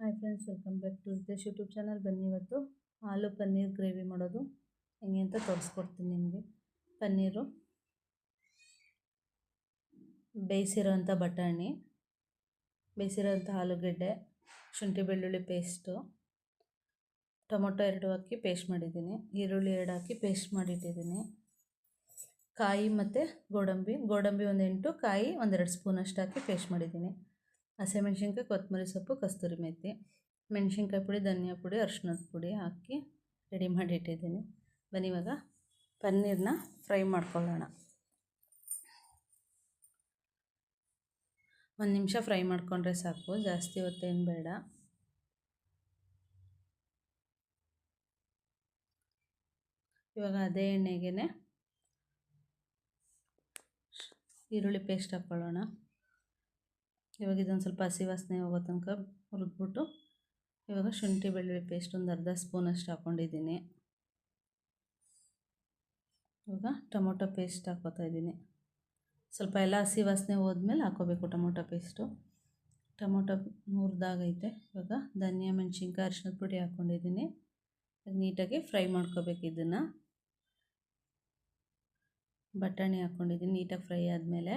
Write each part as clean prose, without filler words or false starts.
Hi friends, welcome back to Ritesh YouTube channel. ಬನ್ನಿ ಇವತ್ತು ಆಲೂ paneer gravy ಮಾಡೋದು ಹೆಂಗೆ ಅಂತ ತೋರಿಸ್ಕೊಡ್ತೀನಿ ನಿಮಗೆ. ಪನ್ನೀರು, ಬೇಯಿಸಿರೋಂಥ ಬಟಾಣಿ, ಬೇಯಿಸಿರೋಂಥ ಆಲೂಗೆಡ್ಡೆ, ಶುಂಠಿ ಬೆಳ್ಳುಳ್ಳಿ ಪೇಸ್ಟು, ಟೊಮೊಟೊ 2 ಹಾಕಿ ಪೇಸ್ಟ್ ಮಾಡಿದ್ದೀನಿ, ಈರುಳ್ಳಿ 2 ಹಾಕಿ ಪೇಸ್ಟ್ ಮಾಡಿಟ್ಟಿದ್ದೀನಿ, ಕಾಯಿ ಮತ್ತು ಗೋಡಂಬಿ ಒಂದು 8, ಕಾಯಿ 1-2 ಸ್ಪೂನಷ್ಟು ಹಾಕಿ ಪೇಸ್ಟ್ ಮಾಡಿದ್ದೀನಿ, ಹಸಿಮೆಣ್ಸಿನ್ಕಾಯಿ, ಕೊತ್ತಂಬರಿ ಸೊಪ್ಪು, ಕಸ್ತೂರಿ ಮೆಂತಿ, ಮೆಣಸಿನ್ಕಾಯಿ ಪುಡಿ, ಧನಿಯಾ ಪುಡಿ, ಅರಿಶಿಣದ ಪುಡಿ ಹಾಕಿ ರೆಡಿ ಮಾಡಿ ಇಟ್ಟಿದ್ದೀನಿ. ಬನ್ನಿ ಇವಾಗ ಪನ್ನೀರನ್ನ ಫ್ರೈ ಮಾಡ್ಕೊಳ್ಳೋಣ. 1 ನಿಮಿಷ ಫ್ರೈ ಮಾಡ್ಕೊಂಡ್ರೆ ಸಾಕು, ಜಾಸ್ತಿ ಹೊತ್ತೇನು ಬೇಡ. ಇವಾಗ ಅದೇ ಎಣ್ಣೆಗೆ ಈರುಳ್ಳಿ ಪೇಸ್ಟ್ ಹಾಕ್ಕೊಳ್ಳೋಣ. ಇವಾಗ ಇದೊಂದು ಸ್ವಲ್ಪ ಹಸಿ ವಾಸನೆ ಹೋಗೋ ತನಕ ಹುರಿದ್ಬಿಟ್ಟು, ಇವಾಗ ಶುಂಠಿ ಬೆಳ್ಳುಳ್ಳಿ ಪೇಸ್ಟ್ ಒಂದು 1/2 ಸ್ಪೂನಷ್ಟು ಹಾಕ್ಕೊಂಡಿದ್ದೀನಿ. ಇವಾಗ ಟೊಮೊಟೊ ಪೇಸ್ಟ್ ಹಾಕ್ಕೋತಾ ಇದ್ದೀನಿ. ಸ್ವಲ್ಪ ಎಲ್ಲ ಹಸಿ ವಾಸನೆ ಹೋದ್ಮೇಲೆ ಹಾಕ್ಕೋಬೇಕು ಟೊಮೊಟೊ ಪೇಸ್ಟು. ಟೊಮೊಟೊ ಹುರಿದಾಗೈತೆ. ಇವಾಗ ಧನಿಯಾ, ಮೆಣಸಿನ್ಕಾಯಿ, ಅರಿಶಿಣದ ಪುಡಿ ಹಾಕ್ಕೊಂಡಿದ್ದೀನಿ. ನೀಟಾಗಿ ಫ್ರೈ ಮಾಡ್ಕೋಬೇಕು ಇದನ್ನು. ಬಟಾಣಿ ಹಾಕ್ಕೊಂಡಿದ್ದೀನಿ. ನೀಟಾಗಿ ಫ್ರೈ ಆದಮೇಲೆ,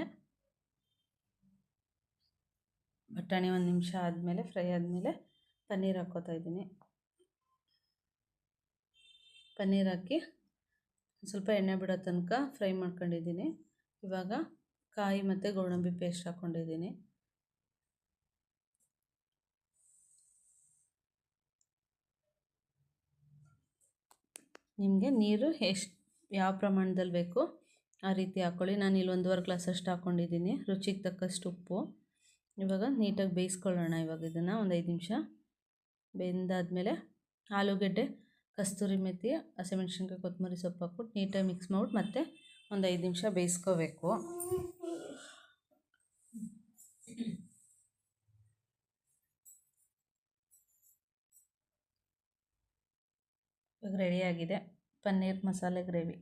ಬಟಾಣಿ 1 ನಿಮಿಷ ಆದಮೇಲೆ, ಫ್ರೈ ಆದಮೇಲೆ ಪನ್ನೀರ್ ಹಾಕ್ಕೋತಾ ಇದ್ದೀನಿ. ಪನ್ನೀರ್ ಹಾಕಿ ಸ್ವಲ್ಪ ಎಣ್ಣೆ ಬಿಡೋ ತನಕ ಫ್ರೈ ಮಾಡ್ಕೊಂಡಿದ್ದೀನಿ. ಇವಾಗ ಕಾಯಿ ಮತ್ತು ಗೋಡಂಬಿ ಪೇಸ್ಟ್ ಹಾಕ್ಕೊಂಡಿದ್ದೀನಿ. ನಿಮಗೆ ನೀರು ಯಾವ ಪ್ರಮಾಣದಲ್ಲಿ ಬೇಕು ಆ ರೀತಿ ಹಾಕ್ಕೊಳ್ಳಿ. ನಾನು ಇಲ್ಲಿ 1.5 ಗ್ಲಾಸಷ್ಟು ಹಾಕ್ಕೊಂಡಿದ್ದೀನಿ. ರುಚಿಗೆ ತಕ್ಕಷ್ಟು ಉಪ್ಪು. ಇವಾಗ ನೀಟಾಗಿ ಬೇಯಿಸ್ಕೊಳ್ಳೋಣ. ಇವಾಗ ಇದನ್ನು ಒಂದು 5 ನಿಮಿಷ ಬೆಂದಾದಮೇಲೆ ಆಲೂಗೆಡ್ಡೆ, ಕಸ್ತೂರಿ ಮೆಂತಿ, ಹಸಿಮೆಣ್ಸಿನ್ಕಾಯಿ, ಕೊತ್ತಂಬರಿ ಸೊಪ್ಪು ಹಾಕ್ಬಿಟ್ಟು ನೀಟಾಗಿ ಮಿಕ್ಸ್ ಮಾಡ್ಬಿಟ್ಟು ಮತ್ತೆ ಒಂದು 5 ನಿಮಿಷ ಬೇಯಿಸ್ಕೋಬೇಕು. ಇವಾಗ ರೆಡಿಯಾಗಿದೆ ಪನ್ನೀರ್ ಮಸಾಲೆ ಗ್ರೇವಿ.